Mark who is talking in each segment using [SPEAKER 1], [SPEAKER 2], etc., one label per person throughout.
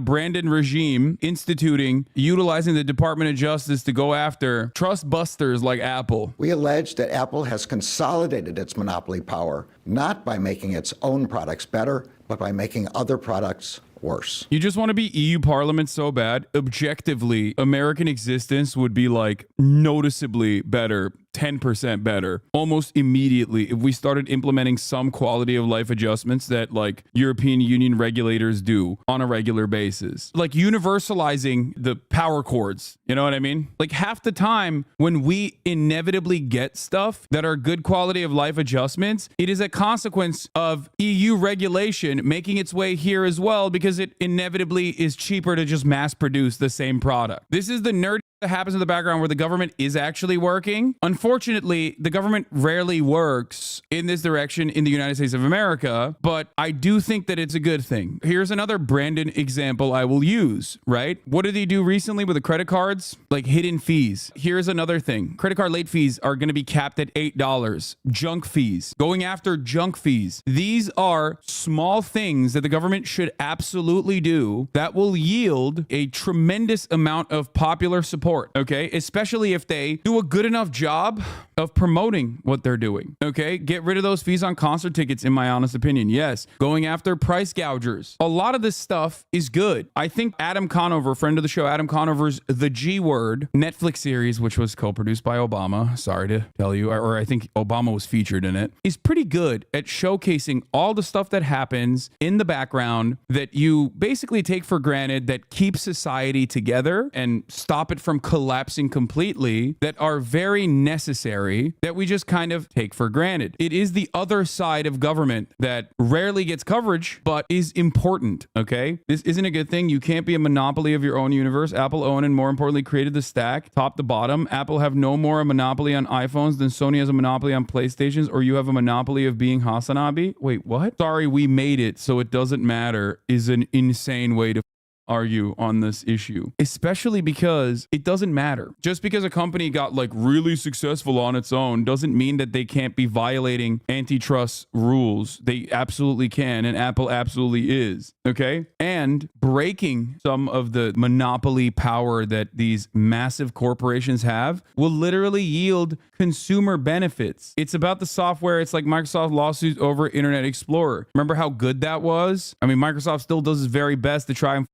[SPEAKER 1] Brandon regime utilizing the Department of Justice to go after trust busters like Apple.
[SPEAKER 2] We allege that Apple has consolidated its monopoly power, not by making its own products better, but by making other products worse.
[SPEAKER 1] You just want to be EU Parliament so bad. Objectively, American existence would be like noticeably better, 10% better, almost immediately if we started implementing some quality of life adjustments that like European Union regulators do on a regular basis. Like universalizing the power cords, you know what I mean? Like half the time when we inevitably get stuff that are good quality of life adjustments, it is a consequence of EU regulation making its way here as well, because it inevitably is cheaper to just mass produce the same product. This is the nerd that happens in the background where the government is actually working. Unfortunately, the government rarely works in this direction in the United States of America, but I do think that it's a good thing. Here's another Brandon example I will use, right? What did he do recently with the credit cards? Like hidden fees. Here's another thing. Credit card late fees are going to be capped at $8. Junk fees. Going after junk fees. These are small things that the government should absolutely do that will yield a tremendous amount of popular support. Okay, especially if they do a good enough job of promoting what they're doing. Okay, get rid of those fees on concert tickets, in my honest opinion. Yes, going after price gougers. A lot of this stuff is good. I think Adam Conover, friend of the show, Adam Conover's The G Word Netflix series, which was co-produced by Obama, sorry to tell you, or I think Obama was featured in it, is pretty good at showcasing all the stuff that happens in the background that you basically take for granted that keeps society together and stop it from collapsing completely, that are very necessary, that we just kind of take for granted. It is the other side of government that rarely gets coverage, but is important, okay? This isn't a good thing. You can't be a monopoly of your own universe. Apple owned and more importantly created the stack, top to bottom. Apple have no more a monopoly on iPhones than Sony has a monopoly on PlayStations, or you have a monopoly of being Hasanabi. Wait, what? Sorry, we made it, so it doesn't matter is an insane way to argue on this issue, especially because it doesn't matter. Just because a company got like really successful on its own doesn't mean that they can't be violating antitrust rules. They absolutely can, and Apple absolutely is, okay? And breaking some of the monopoly power that these massive corporations have will literally yield consumer benefits. It's about the software. It's like Microsoft lawsuit over Internet Explorer. Remember how good that was? I mean, Microsoft still does its very best to try and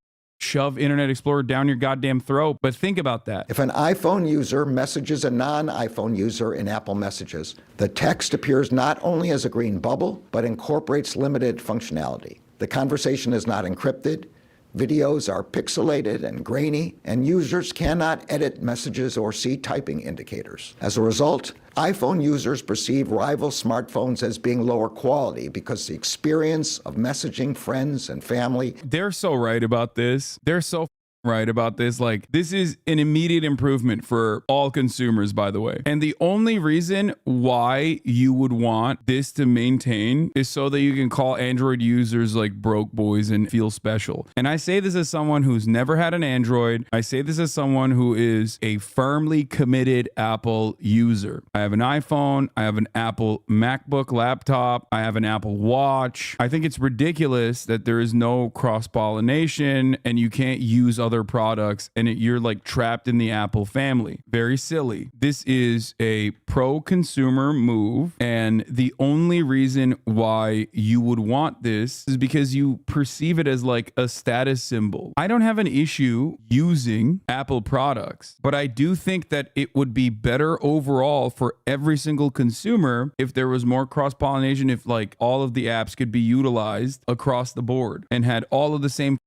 [SPEAKER 1] shove Internet Explorer down your goddamn throat. But think about that.
[SPEAKER 2] If an iPhone user messages a non-iPhone user in Apple Messages, the text appears not only as a green bubble, but incorporates limited functionality. The conversation is not encrypted. Videos are pixelated and grainy, and users cannot edit messages or see typing indicators. As a result, iPhone users perceive rival smartphones as being lower quality because the experience of messaging friends and family.
[SPEAKER 1] They're so right about this. They're so right about this. Like, this is an immediate improvement for all consumers, by the way. And the only reason why you would want this to maintain is so that you can call Android users like broke boys and feel special. And I say this as someone who's never had an Android. I say this as someone who is a firmly committed Apple user. I have an iPhone. I have an Apple MacBook laptop. I have an Apple Watch. I think it's ridiculous that there is no cross-pollination and you can't use other products and you're like trapped in the Apple family. Very silly. This is a pro-consumer move, and the only reason why you would want this is because you perceive it as like a status symbol. I don't have an issue using Apple products, but I do think that it would be better overall for every single consumer if there was more cross-pollination, if like all of the apps could be utilized across the board and had all of the same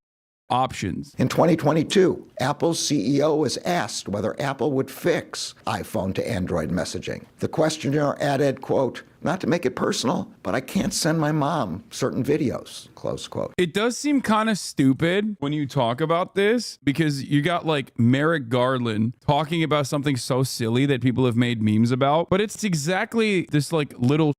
[SPEAKER 1] options.
[SPEAKER 2] In 2022, Apple's CEO was asked whether Apple would fix iPhone to Android messaging. The questioner added, quote, "Not to make it personal, but I can't send my mom certain videos," close quote.
[SPEAKER 1] It does seem kind of stupid when you talk about this, because you got like Merrick Garland talking about something so silly that people have made memes about, but it's exactly this like little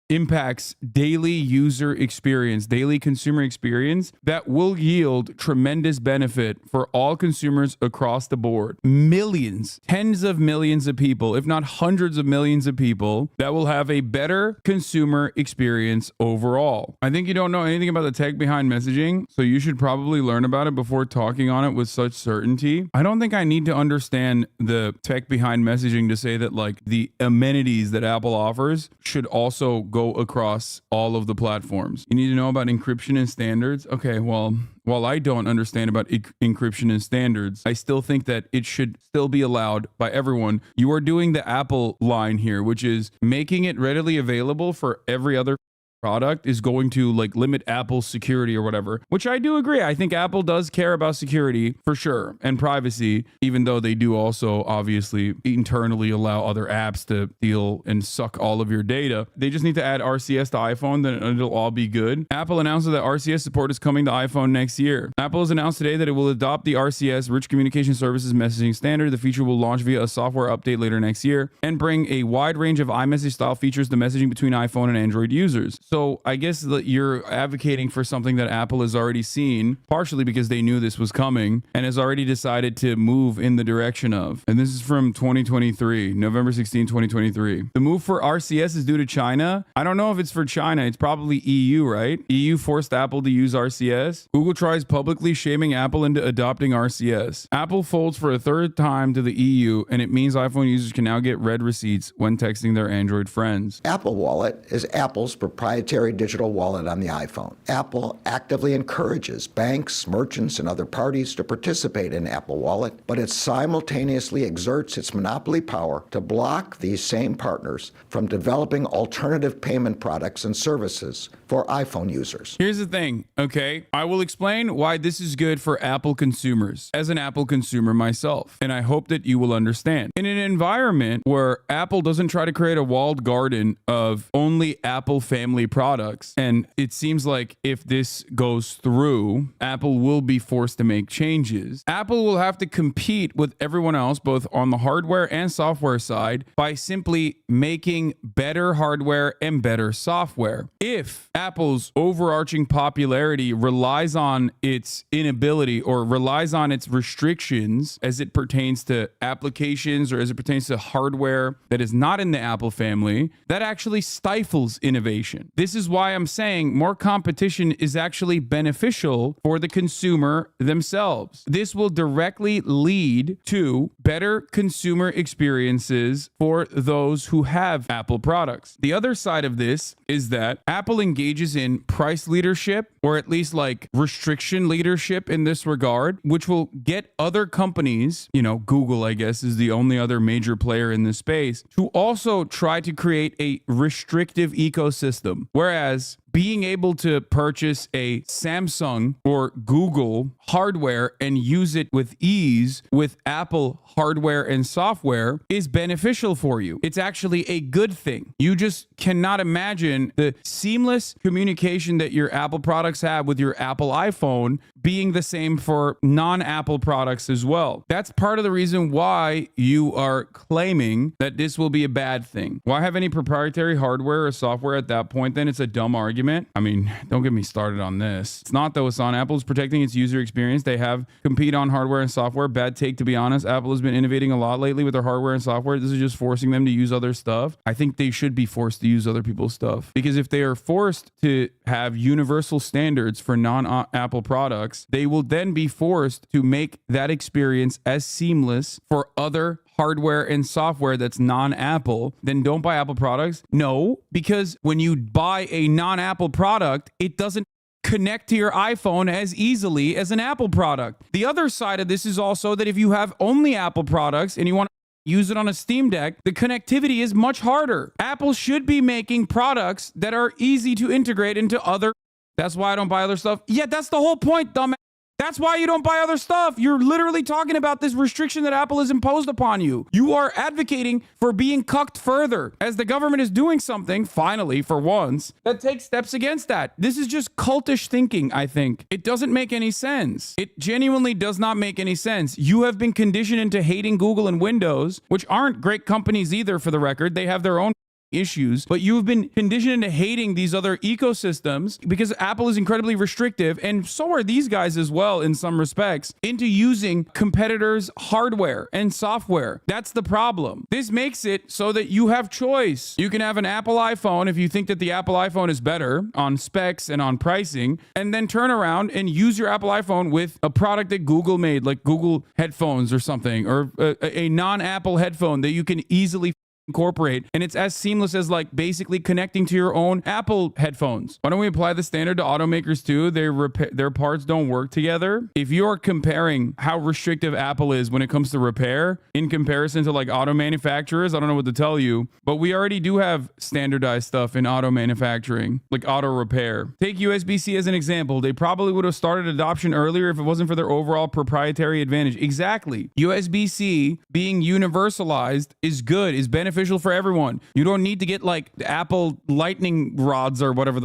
[SPEAKER 1] impacts daily user experience, daily consumer experience that will yield tremendous benefit for all consumers across the board. Millions, tens of millions of people, if not hundreds of millions of people that will have a better consumer experience overall. I think you don't know anything about the tech behind messaging, so you should probably learn about it before talking on it with such certainty. I don't think I need to understand the tech behind messaging to say that like the amenities that Apple offers should also go across all of the platforms. You need to know about encryption and standards. Okay, well, while I don't understand about encryption and standards, I still think that it should still be allowed by everyone. You are doing the Apple line here, which is making it readily available for every other product is going to like limit Apple's security or whatever, which I do agree. I think Apple does care about security for sure and privacy, even though they do also obviously internally allow other apps to steal and suck all of your data. They just need to add RCS to iPhone, then it'll all be good. Apple announces that RCS support is coming to iPhone next year. Apple has announced today that it will adopt the RCS Rich Communication Services messaging standard. The feature will launch via a software update later next year and bring a wide range of iMessage style features to messaging between iPhone and Android users. So I guess that you're advocating for something that Apple has already seen, partially because they knew this was coming and has already decided to move in the direction of. And this is from 2023, November 16, 2023. The move for RCS is due to China. I don't know if it's for China. It's probably EU, right? EU forced Apple to use RCS. Google tries publicly shaming Apple into adopting RCS. Apple folds for a third time to the EU, and it means iPhone users can now get red receipts when texting their Android friends.
[SPEAKER 2] Apple Wallet is Apple's proprietary digital wallet on the iPhone. Apple actively encourages banks, merchants, and other parties to participate in Apple Wallet, but it simultaneously exerts its monopoly power to block these same partners from developing alternative payment products and services for iPhone users.
[SPEAKER 1] Here's the thing, okay? I will explain why this is good for Apple consumers, as an Apple consumer myself, and I hope that you will understand. In an environment where Apple doesn't try to create a walled garden of only Apple family products, and it seems like if this goes through, Apple will be forced to make changes. Apple will have to compete with everyone else, both on the hardware and software side, by simply making better hardware and better software. If Apple's overarching popularity relies on its inability or relies on its restrictions as it pertains to applications or as it pertains to hardware that is not in the Apple family, that actually stifles innovation. This is why I'm saying more competition is actually beneficial for the consumer themselves. This will directly lead to better consumer experiences for those who have Apple products. The other side of this is that Apple engages in price leadership, or at least like restriction leadership in this regard, which will get other companies, Google, I guess, is the only other major player in this space, to also try to create a restrictive ecosystem. Whereas being able to purchase a Samsung or Google hardware and use it with ease with Apple hardware and software is beneficial for you. It's actually a good thing. You just cannot imagine the seamless communication that your Apple products have with your Apple iPhone being the same for non-Apple products as well. That's part of the reason why you are claiming that this will be a bad thing. Why have any proprietary hardware or software at that point? Then it's a dumb argument. I mean, don't get me started on this. It's not, though. It's on. Apple's protecting its user experience. They have compete on hardware and software. Bad take, to be honest. Apple has been innovating a lot lately with their hardware and software. This is just forcing them to use other stuff. I think they should be forced to use other people's stuff, because if they are forced to have universal standards for non-Apple products, they will then be forced to make that experience as seamless for other hardware and software that's non-Apple. Then don't buy Apple products. No, because when you buy a non-Apple product, it doesn't connect to your iPhone as easily as an Apple product. The other side of this is also that if you have only Apple products and you want to use it on a Steam Deck, the connectivity is much harder. Apple should be making products that are easy to integrate into other. That's why I don't buy other stuff. Yeah, that's the whole point, dumbass. That's why you don't buy other stuff. You're literally talking about this restriction that Apple has imposed upon you. You are advocating for being cucked further as the government is doing something, finally, for once, that takes steps against that. This is just cultish thinking, I think. It doesn't make any sense. It genuinely does not make any sense. You have been conditioned into hating Google and Windows, which aren't great companies either, for the record. They have their own issues, but you've been conditioned into hating these other ecosystems because Apple is incredibly restrictive, and so are these guys as well in some respects, into using competitors' hardware and software. That's the problem. This makes it so that you have choice. You can have an Apple iPhone if you think that the Apple iPhone is better on specs and on pricing, and then turn around and use your Apple iPhone with a product that Google made, like Google headphones or something, or a non-Apple headphone that you can easily incorporate, and it's as seamless as like basically connecting to your own Apple headphones. Why don't we apply the standard to automakers too? Their parts don't work together. If you're comparing how restrictive Apple is when it comes to repair in comparison to like auto manufacturers, I don't know what to tell you, but we already do have standardized stuff in auto manufacturing, like auto repair. Take USB-C as an example. They probably would have started adoption earlier if it wasn't for their overall proprietary advantage. Exactly. USB-C being universalized is good, is beneficial for everyone. You don't need to get like Apple lightning rods or whatever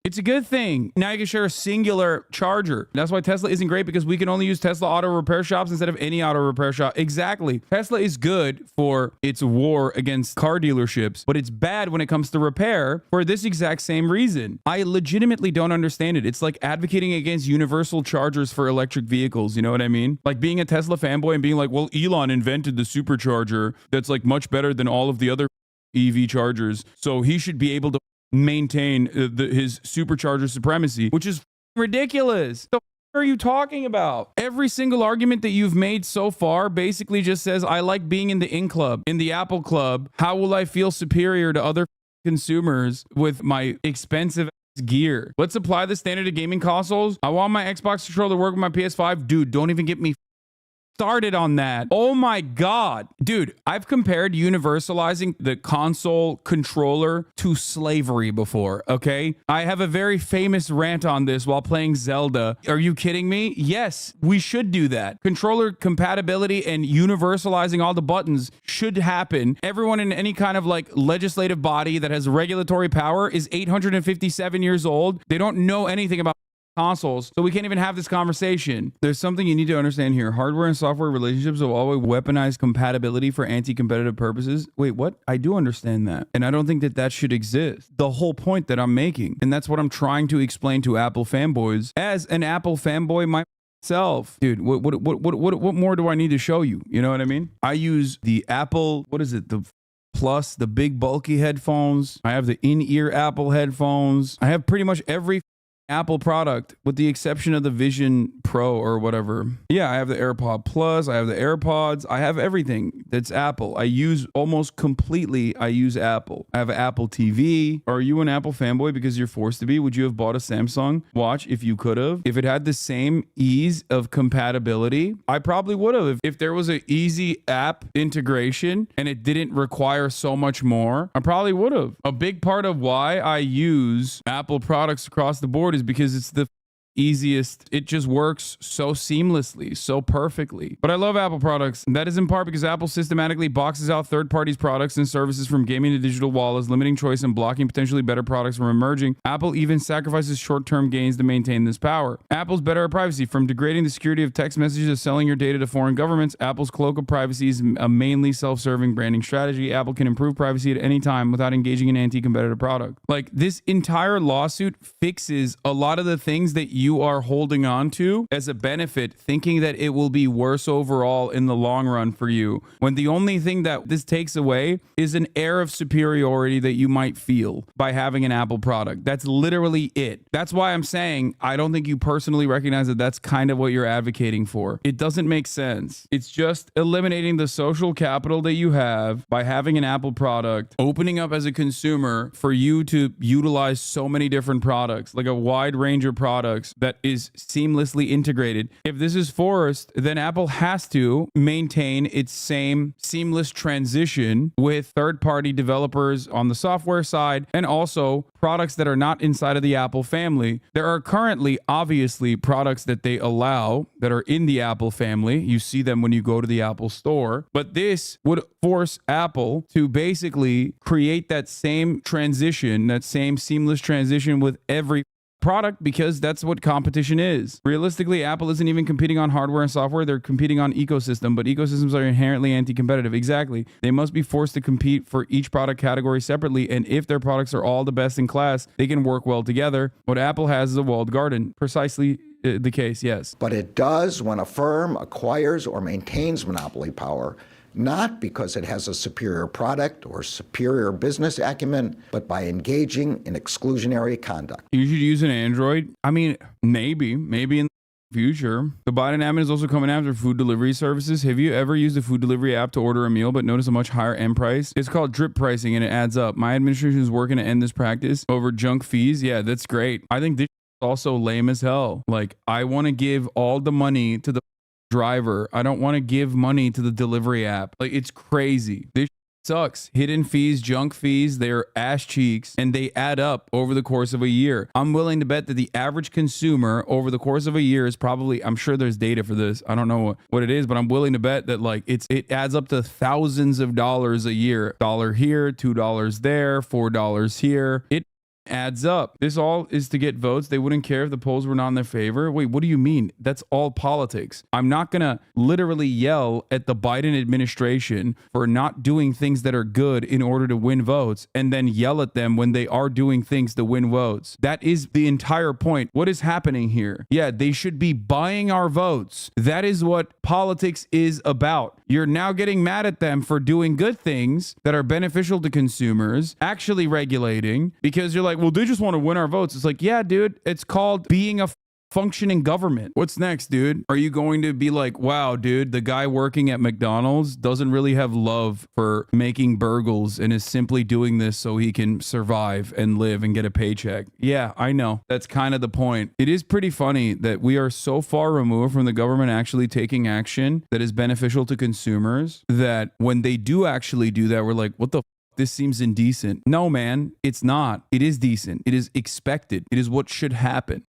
[SPEAKER 1] it's a good thing. Now you can share a singular charger. That's why Tesla isn't great, because we can only use Tesla auto repair shops instead of any auto repair shop. Exactly. Tesla is good for its war against car dealerships, but it's bad when it comes to repair for this exact same reason. I legitimately don't understand it. It's like advocating against universal chargers for electric vehicles. You know what I mean? Like being a Tesla fanboy and being like, well, Elon invented the supercharger that's like much better than all of the other EV chargers, so he should be able to maintain his supercharger supremacy, which is ridiculous. The are you talking about? Every single argument that you've made so far basically just says, I like being in the in club, in the Apple club. How will I feel superior to other consumers with my expensive gear? Let's apply the standard to gaming consoles. I want my Xbox controller to work with my PS5. Dude, don't even get me started on that. Oh my God. Dude, I've compared universalizing the console controller to slavery before, okay? I have a very famous rant on this while playing Zelda. Are you kidding me? Yes, we should do that. Controller compatibility and universalizing all the buttons should happen. Everyone in any kind of like legislative body that has regulatory power is 857 years old. They don't know anything about consoles, so we can't even have this conversation. There's something you need to understand here. Hardware and software relationships will always weaponize compatibility for anti-competitive purposes. Wait, what? I do understand that, and I don't think that that should exist. The whole point that I'm making, and that's what I'm trying to explain to Apple fanboys as an Apple fanboy myself. Dude, what more do I need to show you? You know what I mean? I use the Apple, what is it? The Plus, the big bulky headphones. I have the in-ear Apple headphones. I have pretty much every Apple product with the exception of the Vision Pro or whatever. Yeah, I have the AirPod Plus, I have the AirPods, I have everything that's Apple. I use almost completely, I use Apple. I have an Apple TV. Are you an Apple fanboy because you're forced to be? Would you have bought a Samsung watch if you could have? If it had the same ease of compatibility, I probably would have. If there was an easy app integration and it didn't require so much more, I probably would have. A big part of why I use Apple products across the board is because it's the easiest. It just works so seamlessly, so perfectly. But I love Apple products. And that is in part because Apple systematically boxes out third parties' products and services from gaming to digital wallets, limiting choice and blocking potentially better products from emerging. Apple even sacrifices short-term gains to maintain this power. Apple's better at privacy. From degrading the security of text messages to selling your data to foreign governments, Apple's cloak of privacy is a mainly self-serving branding strategy. Apple can improve privacy at any time without engaging in anti-competitive product. Like, this entire lawsuit fixes a lot of the things that you are holding on to as a benefit, thinking that it will be worse overall in the long run for you, when the only thing that this takes away is an air of superiority that you might feel by having an Apple product. That's literally it. That's why I'm saying I don't think you personally recognize that that's kind of what you're advocating for. It doesn't make sense. It's just eliminating the social capital that you have by having an Apple product, opening up as a consumer for you to utilize so many different products, like a wide range of products that is seamlessly integrated. If this is forced, then Apple has to maintain its same seamless transition with third-party developers on the software side and also products that are not inside of the Apple family. There are currently, obviously, products that they allow that are in the Apple family. You see them when you go to the Apple store. But this would force Apple to basically create that same transition, that same seamless transition with every product because that's what competition is. Realistically, Apple isn't even competing on hardware and software. They're competing on ecosystem, but ecosystems are inherently anti-competitive. Exactly. They must be forced to compete for each product category separately. And if their products are all the best in class, they can work well together. What Apple has is a walled garden. Precisely the case, yes.
[SPEAKER 2] But it does when a firm acquires or maintains monopoly power, not because it has a superior product or superior business acumen, but by engaging in exclusionary conduct.
[SPEAKER 1] You should use an Android. I mean, maybe in the future. The Biden admin is also coming after food delivery services. Have you ever used a food delivery app to order a meal but notice a much higher end price? It's called drip pricing and it adds up. My administration is working to end this practice over junk fees. Yeah, that's great. I think this is also lame as hell. Like, I want to give all the money to the driver. I don't want to give money to the delivery app. Like, it's crazy. This sucks. Hidden fees, junk fees, they're ass cheeks and they add up over the course of a year. I'm willing to bet that the average consumer over the course of a year is probably, I'm sure there's data for this. I don't know what it is, but I'm willing to bet that like it adds up to thousands of dollars a year. $1 here, $2 there, $4 here. It adds up. This all is to get votes. They wouldn't care if the polls were not in their favor. Wait, what do you mean? That's all politics. I'm not going to literally yell at the Biden administration for not doing things that are good in order to win votes and then yell at them when they are doing things to win votes. That is the entire point. What is happening here? Yeah, they should be buying our votes. That is what politics is about. You're now getting mad at them for doing good things that are beneficial to consumers, actually regulating, because you're like, well, they just want to win our votes. It's like, yeah, dude, it's called being a functioning government. What's next, dude? Are you going to be like, wow, dude, the guy working at McDonald's doesn't really have love for making burgers and is simply doing this so he can survive and live and get a paycheck? Yeah, I know. That's kind of the point. It is pretty funny that we are so far removed from the government actually taking action that is beneficial to consumers that when they do actually do that, we're like, what the this seems indecent. No, man, it's not. It is decent. It is expected. It is what should happen.